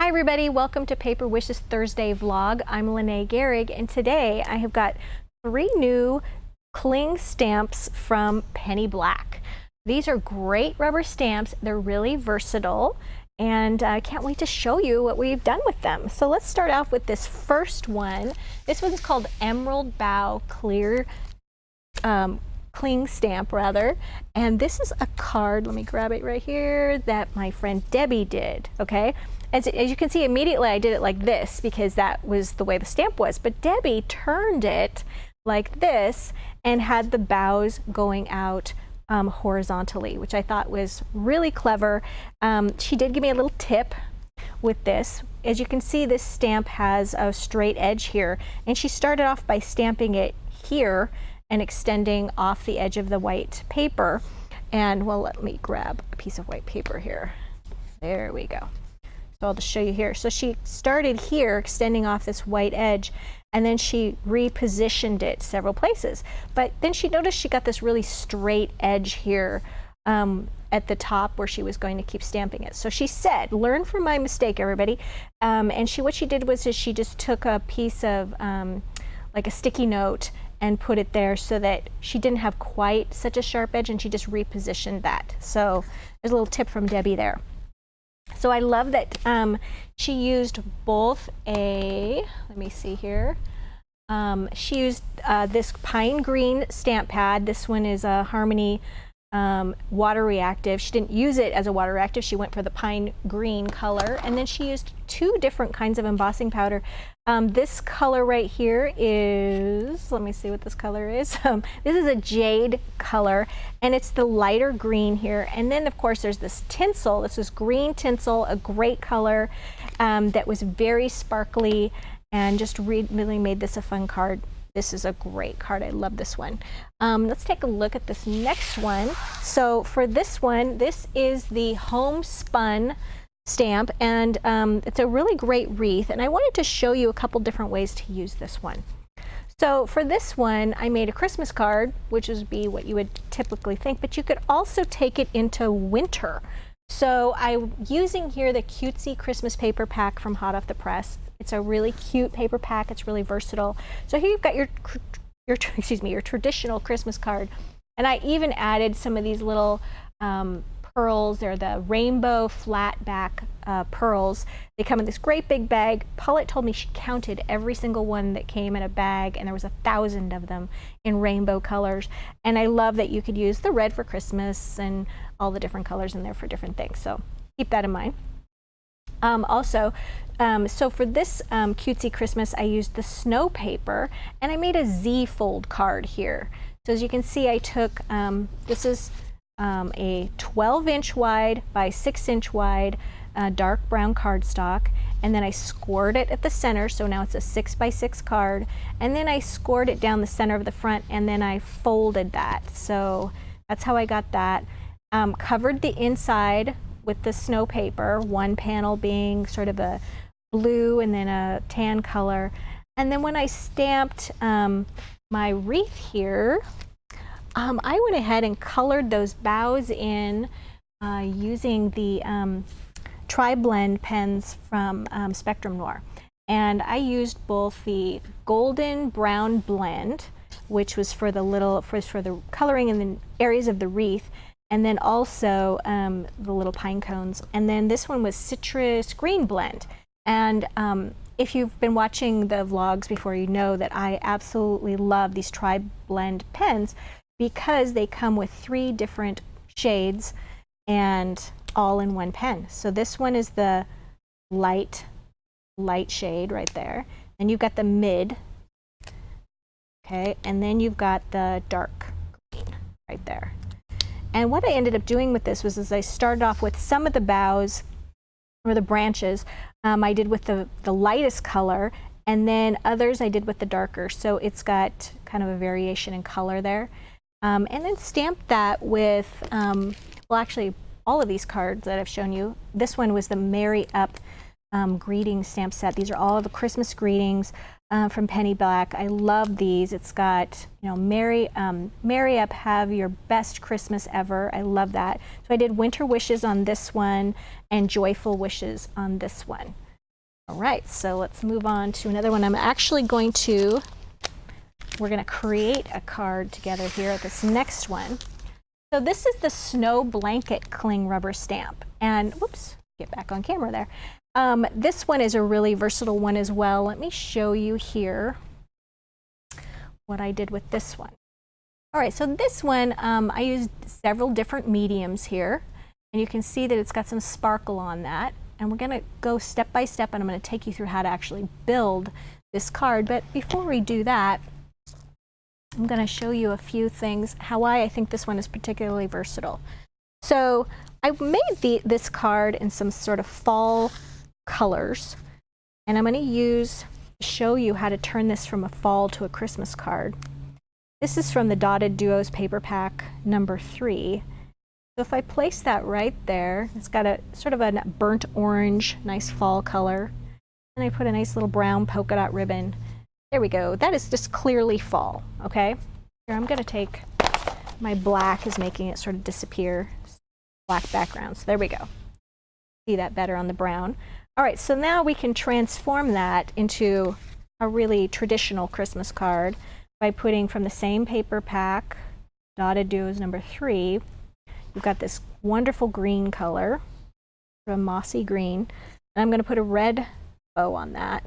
Hi everybody, welcome to Paper Wishes Thursday vlog. I'm Lene Gehrig, and today I have got 3 new cling stamps from Penny Black. These are great rubber stamps. They're really versatile, and I can't wait to show you what we've done with them. So let's start off with this first one. This one's called Emerald Bow Clear Cling Stamp rather, and this is a card, let me grab it right here, that my friend Debbie did. Okay, as you can see, immediately I did it like this because that was the way the stamp was, but Debbie turned it like this and had the bows going out horizontally, which I thought was really clever. She did give me a little tip with this. As you can see, this stamp has a straight edge here, and she started off by stamping it here and extending off the edge of the white paper. And well, let me grab a piece of white paper here. There we go. So I'll just show you here. So she started here extending off this white edge, and then she repositioned it several places. But then she noticed she got this really straight edge here at the top where she was going to keep stamping it. So she said, learn from my mistake, everybody. And what she did was she just took a piece of like a sticky note and put it there so that she didn't have quite such a sharp edge, and she just repositioned that. So there's a little tip from Debbie there. So I love that she used both let me see here, she used this pine green stamp pad. This one is a Harmony water reactive. She didn't use it as a water reactive, she went for the pine green color, and then she used 2 different kinds of embossing powder. This color right here is, let me see what this color is. This is a jade color, and it's the lighter green here. And then of course there's this tinsel. This is green tinsel, a great color that was very sparkly, and just really made this a fun card. This is a great card. I love this one. Let's take a look at this next one. So for this one, this is the homespun stamp, and it's a really great wreath, and I wanted to show you a couple different ways to use this one. So for this one, I made a Christmas card, which would be what you would typically think, but you could also take it into winter. So I'm using here the Cutesy Christmas paper pack from Hot Off the Press. It's a really cute paper pack. It's really versatile. So here you've got your traditional Christmas card, and I even added some of these little pearls. They're the rainbow flat back pearls. They come in this great big bag. Paulette told me she counted every single one that came in a bag, and there was 1,000 of them in rainbow colors. And I love that you could use the red for Christmas and all the different colors in there for different things. So keep that in mind. So for this Cutesy Christmas, I used the snow paper, and I made a Z fold card here. So as you can see, I took, this is a 12-inch wide by 6-inch wide dark brown cardstock, and then I scored it at the center, so now it's a 6x6 card, and then I scored it down the center of the front, and then I folded that. So that's how I got that. Covered the inside with the snow paper, one panel being sort of a blue and then a tan color. And then when I stamped my wreath here, I went ahead and colored those bows in using the Tri-Blend pens from Spectrum Noir. And I used both the golden brown blend, which was for the coloring in the areas of the wreath, and then also the little pine cones. And then this one was citrus green blend. And if you've been watching the vlogs before, you know that I absolutely love these Tri-Blend pens because they come with 3 different shades and all in one pen. So this one is the light shade right there. Then you've got the mid, okay, and then you've got the dark green right there. And what I ended up doing with this was I started off with some of the boughs or the branches I did with the lightest color, and then others I did with the darker. So it's got kind of a variation in color there. And then stamped that with, well, actually all of these cards that I've shown you. This one was the Merry Up greeting stamp set. These are all of the Christmas greetings from Penny Black. I love these. It's got, you know, Merry Up, have your best Christmas ever. I love that. So I did winter wishes on this one and joyful wishes on this one. All right, so let's move on to another one. We're going to create a card together here at this next one. So this is the Snow Blanket Cling Rubber Stamp. And whoops, get back on camera there. This one is a really versatile one as well. Let me show you here what I did with this one. All right, so this one, I used several different mediums here. And you can see that it's got some sparkle on that. And we're going to go step by step, and I'm going to take you through how to actually build this card. But before we do that, I'm going to show you a few things, why I think this one is particularly versatile. So I made this card in some sort of fall colors, and I'm going to show you how to turn this from a fall to a Christmas card. This is from the Dotted Duos paper pack number 3. So if I place that right there, it's got a sort of a burnt orange, nice fall color, and I put a nice little brown polka dot ribbon. There we go. That is just clearly fall, okay? Here, I'm going to take my black, is making it sort of disappear. Black background, so there we go. See that better on the brown. All right, so now we can transform that into a really traditional Christmas card by putting from the same paper pack, Dotted Duos number 3, you've got this wonderful green color, sort of mossy green, and I'm going to put a red bow on that.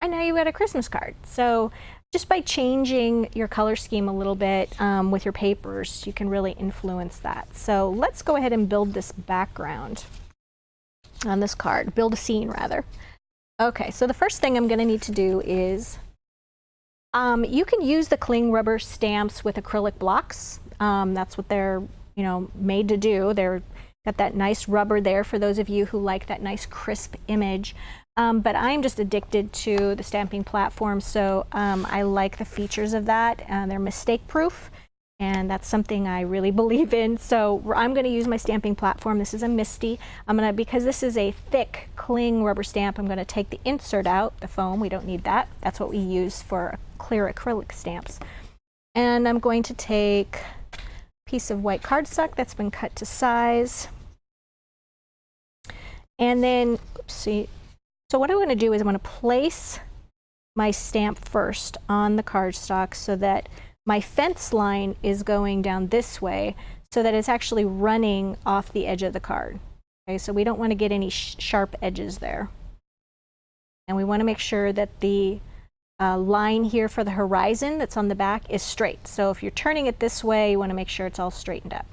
And now you've got a Christmas card. So just by changing your color scheme a little bit with your papers, you can really influence that. So let's go ahead and build this background on this card, build a scene rather. Okay, so the first thing I'm going to need to do is, you can use the cling rubber stamps with acrylic blocks. That's what they're made to do. They're got that nice rubber there for those of you who like that nice crisp image. But I'm just addicted to the stamping platform, so I like the features of that. They're mistake proof, and that's something I really believe in. So I'm going to use my stamping platform. This is a Misty. Because this is a thick cling rubber stamp, I'm going to take the insert out, the foam. We don't need that. That's what we use for clear acrylic stamps. And I'm going to take a piece of white cardstock that's been cut to size. And then, oopsie. So what I'm going to do is I'm going to place my stamp first on the cardstock so that my fence line is going down this way so that it's actually running off the edge of the card. Okay, so we don't want to get any sharp edges there. And we want to make sure that the line here for the horizon that's on the back is straight. So if you're turning it this way, you want to make sure it's all straightened up.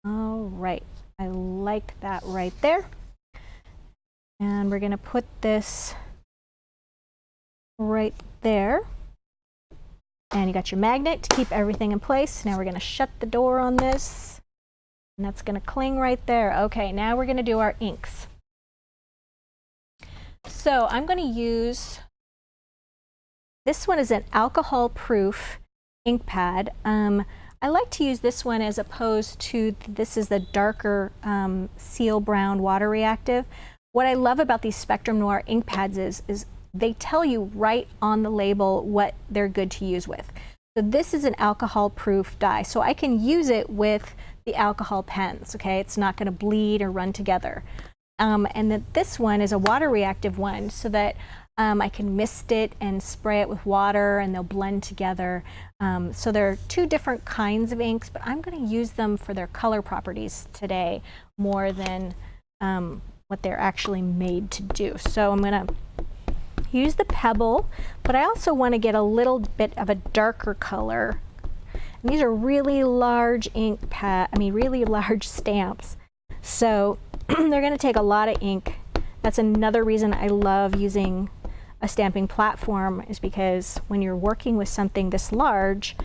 All right, I like that right there. And we're going to put this right there. And you got your magnet to keep everything in place. Now we're going to shut the door on this. And that's going to cling right there. Okay, now we're going to do our inks. So I'm going to use, this one is an alcohol-proof ink pad. I like to use this one as opposed to, this is the darker seal brown water reactive. What I love about these Spectrum Noir ink pads is they tell you right on the label what they're good to use with. So this is an alcohol-proof dye, so I can use it with the alcohol pens, okay? It's not going to bleed or run together. And then this one is a water reactive one, so that I can mist it and spray it with water and they'll blend together. So there are two different kinds of inks, but I'm going to use them for their color properties today more than what they're actually made to do. So I'm going to use the Pebble, but I also want to get a little bit of a darker color. And these are really large really large stamps. So they're going to take a lot of ink. That's another reason I love using a stamping platform, is because when you're working with something this large,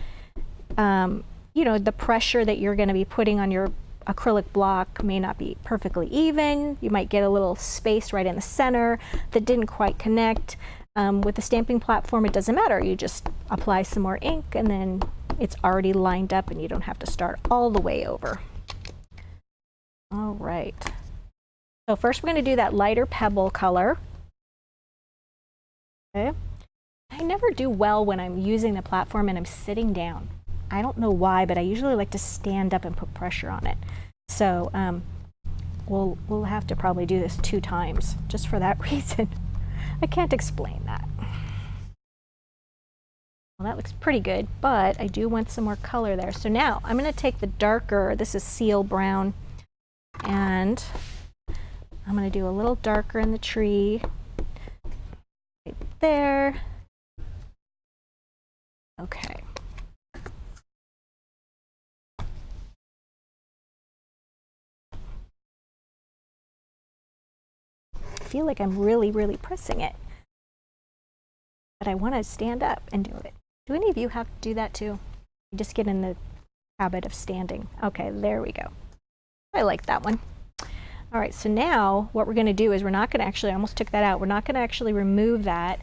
the pressure that you're going to be putting on your acrylic block may not be perfectly even. You might get a little space right in the center that didn't quite connect. With the stamping platform, it doesn't matter. You just apply some more ink and then it's already lined up and you don't have to start all the way over. All right. So first we're going to do that lighter Pebble color. Okay. I never do well when I'm using the platform and I'm sitting down. I don't know why, but I usually like to stand up and put pressure on it. So we'll have to probably do this 2 times just for that reason. I can't explain that. Well, that looks pretty good, but I do want some more color there. So now I'm going to take the darker, this is seal brown, and I'm going to do a little darker in the tree right there. Okay. I feel like I'm really pressing it, but I want to stand up and do it. Do any of you have to do that too? You just get in the habit of standing. Okay, there we go. I like that one. All right, so now what we're going to do is we're not going to actually, I almost took that out, we're not going to actually remove that.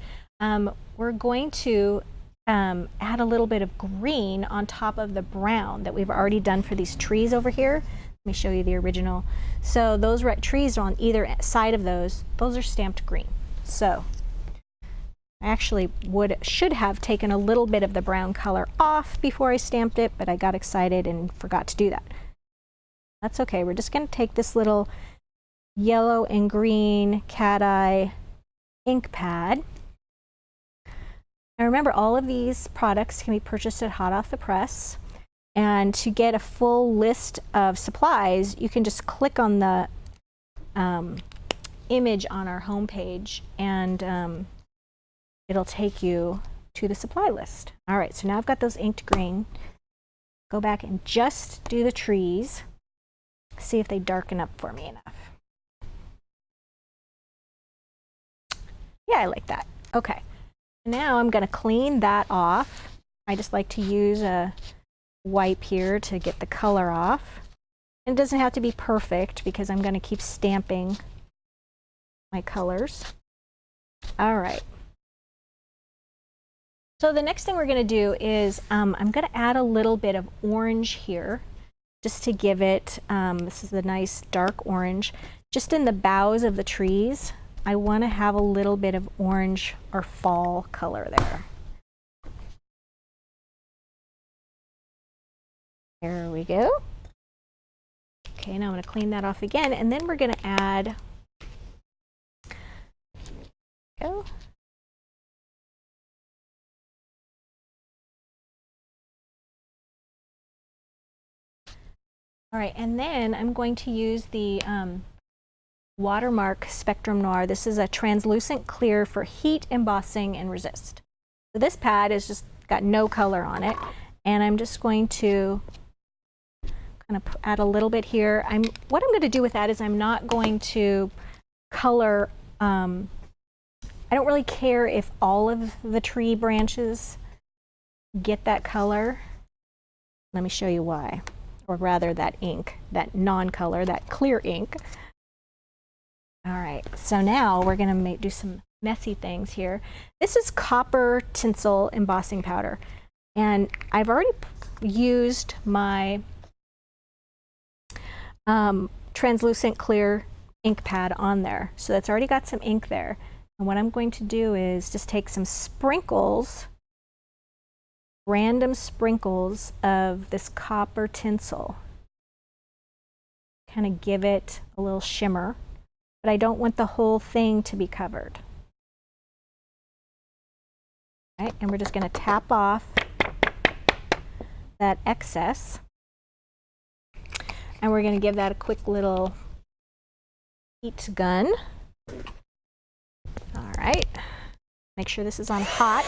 We're going to add a little bit of green on top of the brown that we've already done for these trees over here. Let me show you the original. So those trees are on either side of those are stamped green. So I actually should have taken a little bit of the brown color off before I stamped it, but I got excited and forgot to do that. That's okay. We're just going to take this little yellow and green cat eye ink pad. Now remember, all of these products can be purchased at Hot Off the Press. And to get a full list of supplies, you can just click on the image on our homepage, and it'll take you to the supply list. All right, so now I've got those inked green. Go back and just do the trees. See if they darken up for me enough. Yeah, I like that. Okay, now I'm going to clean that off. I just like to use a wipe here to get the color off. And it doesn't have to be perfect because I'm going to keep stamping my colors. All right. So the next thing we're going to do is I'm going to add a little bit of orange here just to give it, this is a nice dark orange, just in the boughs of the trees. I want to have a little bit of orange or fall color there. There we go. Okay, now I'm going to clean that off again, and then we're going to add, go. All right, and then I'm going to use the Watermark Spectrum Noir. This is a translucent clear for heat, embossing, and resist. So this pad is just got no color on it, and I'm just going to kind of add a little bit here. What I'm going to do with that is I'm not going to color, I don't really care if all of the tree branches get that color. Let me show you why, or rather that ink, that non-color, that clear ink. All right, so now we're going to do some messy things here. This is copper tinsel embossing powder, and I've already used my translucent clear ink pad on there. So that's already got some ink there. And what I'm going to do is just take some sprinkles, random sprinkles of this copper tinsel. Kind of give it a little shimmer, but I don't want the whole thing to be covered. All right, and we're just going to tap off that excess. And we're going to give that a quick little heat gun. All right. Make sure this is on hot.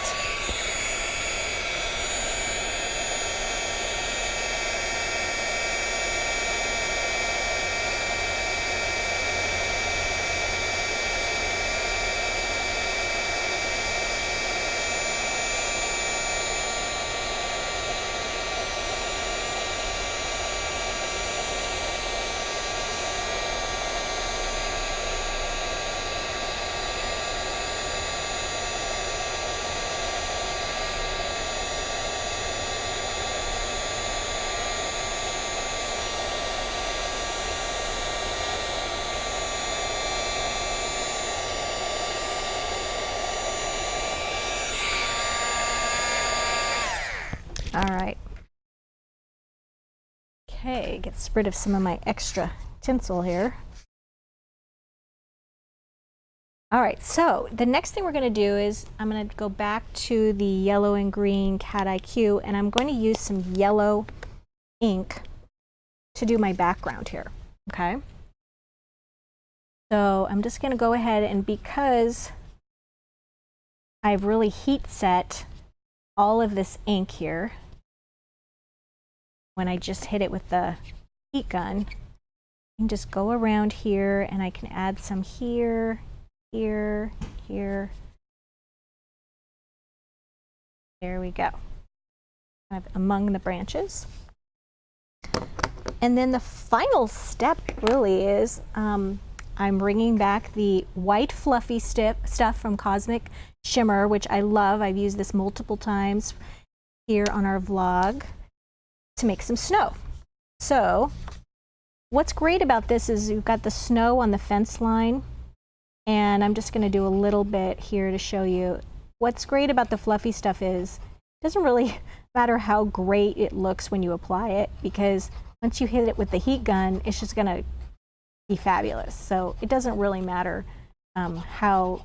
All right. Okay, get rid of some of my extra tinsel here. All right, so the next thing we're going to do is I'm going to go back to the yellow and green Cat IQ, and I'm going to use some yellow ink to do my background here, okay? So I'm just going to go ahead, and because I've really heat set all of this ink here, when I just hit it with the heat gun, I can just go around here and I can add some here, here, here. There we go. Kind of among the branches. And then the final step really is I'm bringing back the white fluffy stuff from Cosmic Shimmer, which I love. I've used this multiple times here on our vlog to make some snow. So what's great about this is you've got the snow on the fence line, and I'm just going to do a little bit here to show you. What's great about the fluffy stuff is it doesn't really matter how great it looks when you apply it, because once you hit it with the heat gun, it's just going to be fabulous. So it doesn't really matter how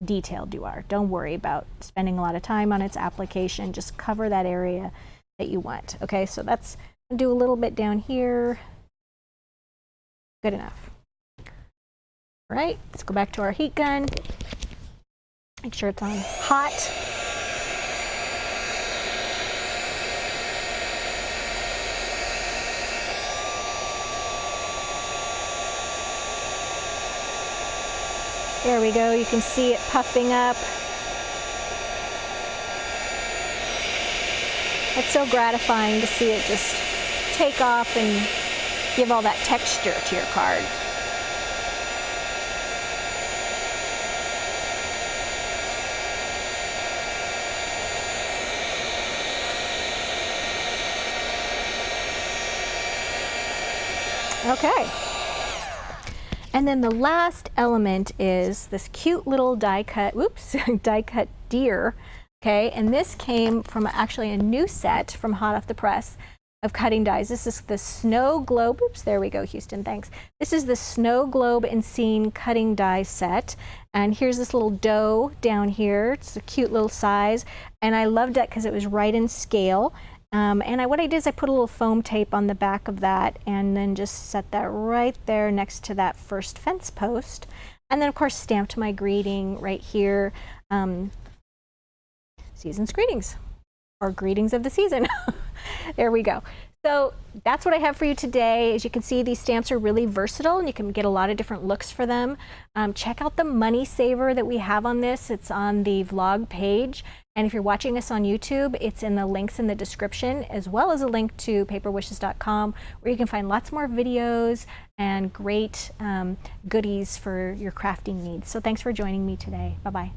detailed you are. Don't worry about spending a lot of time on its application. Just cover that area that you want. Okay, so that's do a little bit down here. Good enough. All right, let's go back to our heat gun. Make sure it's on hot. There we go, you can see it puffing up. It's so gratifying to see it just take off and give all that texture to your card. Okay. And then the last element is this cute little die cut, whoops, die cut deer. Okay, and this came from actually a new set from hot off the press of cutting dies. This is the Snow Globe. Oops, there we go, Houston, thanks. This is the Snow Globe and Scene cutting die set. And here's this little doe down here. It's a cute little size. And I loved it because it was right in scale. What I did is I put a little foam tape on the back of that and then just set that right there next to that first fence post. And then of course stamped my greeting right here. Season's greetings, or greetings of the season. There we go. So that's what I have for you today. As you can see, these stamps are really versatile and you can get a lot of different looks for them. Check out the money saver that we have on this. It's on the vlog page. And if you're watching us on YouTube, it's in the links in the description, as well as a link to paperwishes.com, where you can find lots more videos and great goodies for your crafting needs. So thanks for joining me today. Bye-bye.